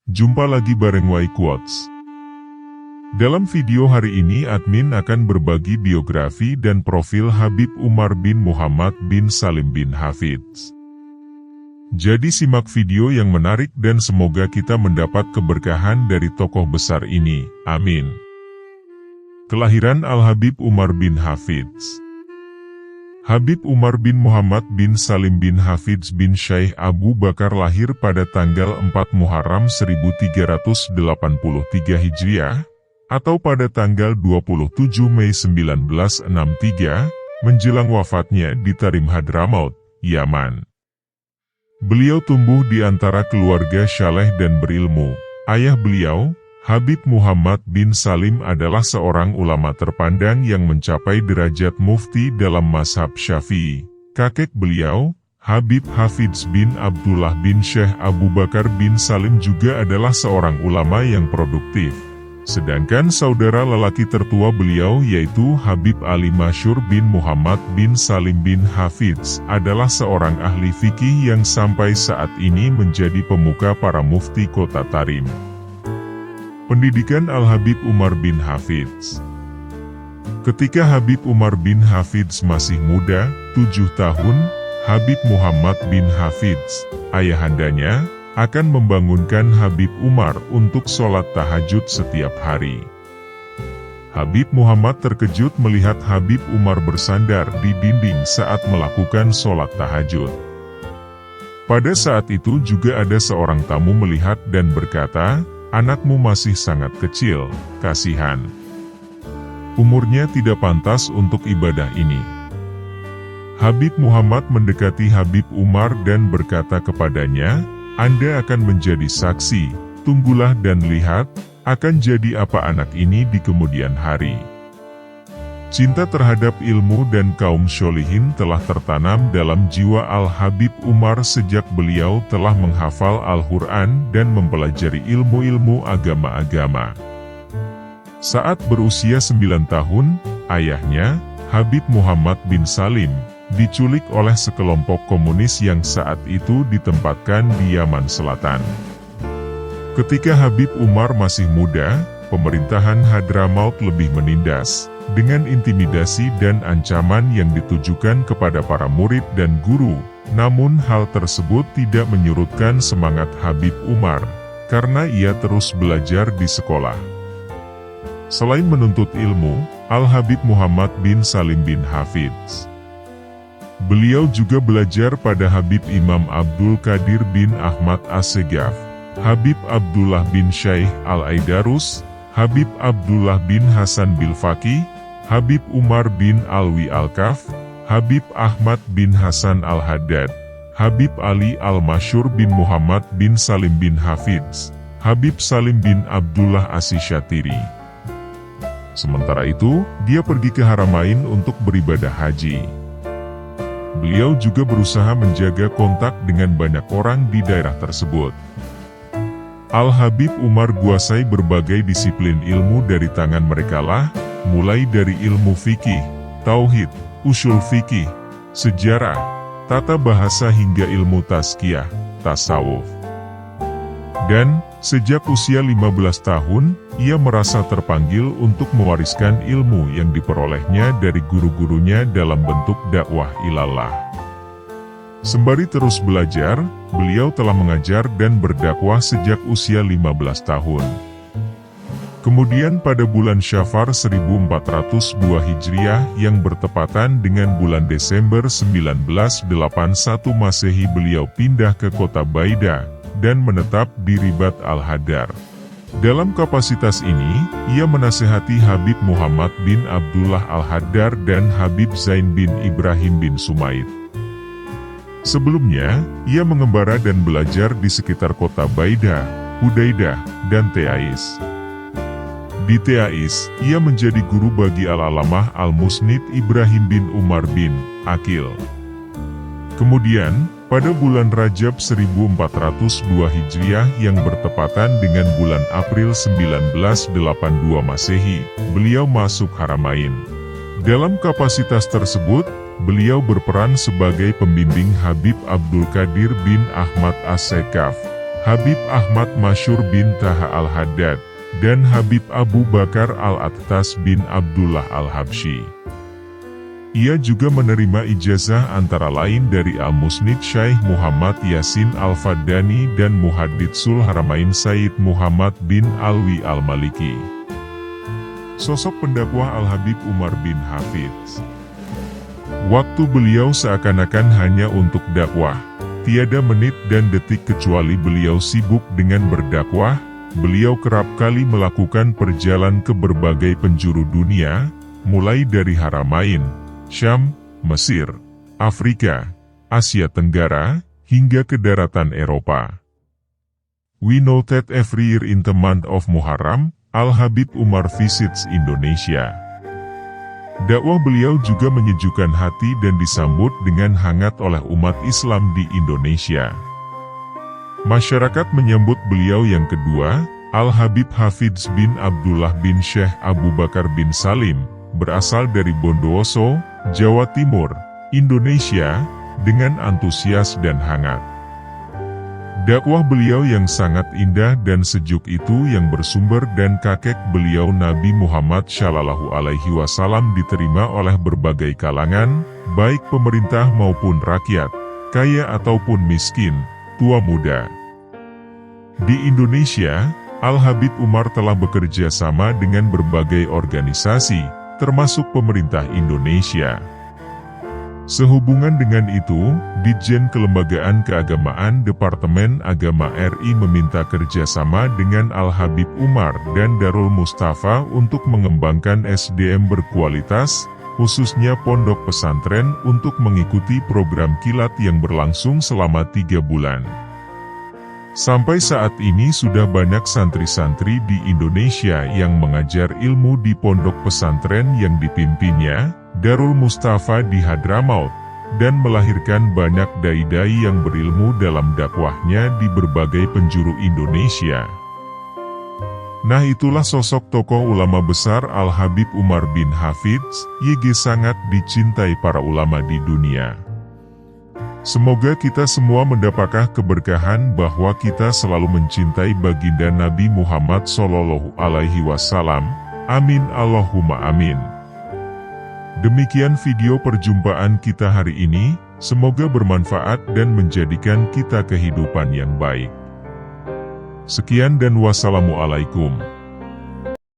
Jumpa lagi bareng Y Quotes. Dalam video hari ini admin akan berbagi biografi dan profil Habib Umar bin Muhammad bin Salim bin Hafidz. Jadi simak video yang menarik dan semoga kita mendapat keberkahan dari tokoh besar ini. Amin. Kelahiran Al-Habib Umar bin Hafidz. Habib Umar bin Muhammad bin Salim bin Hafidz bin Syekh Abu Bakar lahir pada tanggal 4 Muharram 1383 Hijriah, atau pada tanggal 27 Mei 1963, menjelang wafatnya di Tarim Hadramaut, Yaman. Beliau tumbuh di antara keluarga saleh dan berilmu. Ayah beliau, Habib Muhammad bin Salim adalah seorang ulama terpandang yang mencapai derajat mufti dalam mazhab Syafi'i. Kakek beliau, Habib Hafidz bin Abdullah bin Syekh Abu Bakar bin Salim juga adalah seorang ulama yang produktif. Sedangkan saudara lelaki tertua beliau yaitu Habib Ali Masyur bin Muhammad bin Salim bin Hafidz adalah seorang ahli fikih yang sampai saat ini menjadi pemuka para mufti kota Tarim. Pendidikan Al-Habib Umar bin Hafidz. Ketika Habib Umar bin Hafidz masih muda, 7 tahun, Habib Muhammad bin Hafidz, ayahandanya, akan membangunkan Habib Umar untuk sholat tahajud setiap hari. Habib Muhammad terkejut melihat Habib Umar bersandar di dinding saat melakukan sholat tahajud. Pada saat itu juga ada seorang tamu melihat dan berkata, "Anakmu masih sangat kecil, kasihan. Umurnya tidak pantas untuk ibadah ini." Habib Muhammad mendekati Habib Umar dan berkata kepadanya, "Anda akan menjadi saksi, tunggulah dan lihat, akan jadi apa anak ini di kemudian hari." Cinta terhadap ilmu dan kaum syolihin telah tertanam dalam jiwa Al-Habib Umar sejak beliau telah menghafal Al-Quran dan mempelajari ilmu-ilmu agama-agama. Saat berusia 9 tahun, ayahnya, Habib Muhammad bin Salim, diculik oleh sekelompok komunis yang saat itu ditempatkan di Yaman Selatan. Ketika Habib Umar masih muda, pemerintahan Hadramaut lebih menindas, dengan intimidasi dan ancaman yang ditujukan kepada para murid dan guru. Namun hal tersebut tidak menyurutkan semangat Habib Umar, karena ia terus belajar di sekolah. Selain menuntut ilmu, Al-Habib Muhammad bin Salim bin Hafidz, beliau juga belajar pada Habib Imam Abdul Qadir bin Ahmad As-Segaf, Habib Abdullah bin Syekh Al-Aidarus, Habib Abdullah bin Hasan Bil-Faqih, Habib Umar bin Alwi Al-Kaf, Habib Ahmad bin Hasan Al-Haddad, Habib Ali Al-Masyur bin Muhammad bin Salim bin Hafidz, Habib Salim bin Abdullah As-Syatiri. Sementara itu, dia pergi ke Haramain untuk beribadah haji. Beliau juga berusaha menjaga kontak dengan banyak orang di daerah tersebut. Al-Habib Umar guasai berbagai disiplin ilmu dari tangan merekalah, mulai dari ilmu fikih, tauhid, usul fikih, sejarah, tata bahasa hingga ilmu tazkiyah, tasawuf. Dan, sejak usia 15 tahun, ia merasa terpanggil untuk mewariskan ilmu yang diperolehnya dari guru-gurunya dalam bentuk dakwah ilallah. Sembari terus belajar, beliau telah mengajar dan berdakwah sejak usia 15 tahun. Kemudian pada bulan Syafar 1402 Hijriah yang bertepatan dengan bulan Desember 1981 Masehi beliau pindah ke kota Baida dan menetap di Ribat Al-Hadar. Dalam kapasitas ini, ia menasihati Habib Muhammad bin Abdullah Al-Haddar dan Habib Zain bin Ibrahim bin Sumaid. Sebelumnya, ia mengembara dan belajar di sekitar kota Baida, Hudaidah, dan Teais. Di Teais, ia menjadi guru bagi Al-Alamah Al-Musnid Ibrahim bin Umar bin Akil. Kemudian, pada bulan Rajab 1402 Hijriah yang bertepatan dengan bulan April 1982 Masehi, beliau masuk Haramain. Dalam kapasitas tersebut, beliau berperan sebagai pembimbing Habib Abdul Qadir bin Ahmad As-Segaf, Habib Ahmad Masyur bin Taha Al-Haddad, dan Habib Abu Bakar Al-Attas bin Abdullah Al-Habsyi. Ia juga menerima ijazah antara lain dari Al-Musnid Syekh Muhammad Yasin Al-Fadani dan Muhadditsul Haramain Sayyid Muhammad bin Alwi Al-Maliki. Sosok pendakwah Al-Habib Umar bin Hafidz. Waktu beliau seakan-akan hanya untuk dakwah. Tiada menit dan detik kecuali beliau sibuk dengan berdakwah. Beliau kerap kali melakukan perjalanan ke berbagai penjuru dunia, mulai dari Haramain, Syam, Mesir, Afrika, Asia Tenggara, hingga ke daratan Eropa. We know that every year in the month of Muharram, Al-Habib Umar visits Indonesia. Dakwah beliau juga menyejukkan hati dan disambut dengan hangat oleh umat Islam di Indonesia. Masyarakat menyambut beliau yang kedua, Al-Habib Hafidz bin Abdullah bin Syekh Abu Bakar bin Salim, berasal dari Bondowoso, Jawa Timur, Indonesia, dengan antusias dan hangat. Dakwah beliau yang sangat indah dan sejuk itu yang bersumber dan kakek beliau Nabi Muhammad Shallallahu Alaihi Wasallam diterima oleh berbagai kalangan, baik pemerintah maupun rakyat, kaya ataupun miskin, tua muda. Di Indonesia, Al-Habib Umar telah bekerja sama dengan berbagai organisasi, termasuk pemerintah Indonesia. Sehubungan dengan itu, Ditjen Kelembagaan Keagamaan Departemen Agama RI meminta kerjasama dengan Al-Habib Umar dan Darul Mustafa untuk mengembangkan SDM berkualitas, khususnya pondok pesantren untuk mengikuti program kilat yang berlangsung selama 3 bulan. Sampai saat ini sudah banyak santri-santri di Indonesia yang mengajar ilmu di pondok pesantren yang dipimpinnya, Darul Mustafa di Hadramaut, dan melahirkan banyak dai-dai yang berilmu dalam dakwahnya di berbagai penjuru Indonesia. Nah, itulah sosok tokoh ulama besar Al-Habib Umar bin Hafidz, YG, sangat dicintai para ulama di dunia. Semoga kita semua mendapatkan keberkahan bahwa kita selalu mencintai baginda Nabi Muhammad Shallallahu Alaihi Wasallam. Amin Allahumma amin. Demikian video perjumpaan kita hari ini, semoga bermanfaat dan menjadikan kita kehidupan yang baik. Sekian dan wassalamualaikum.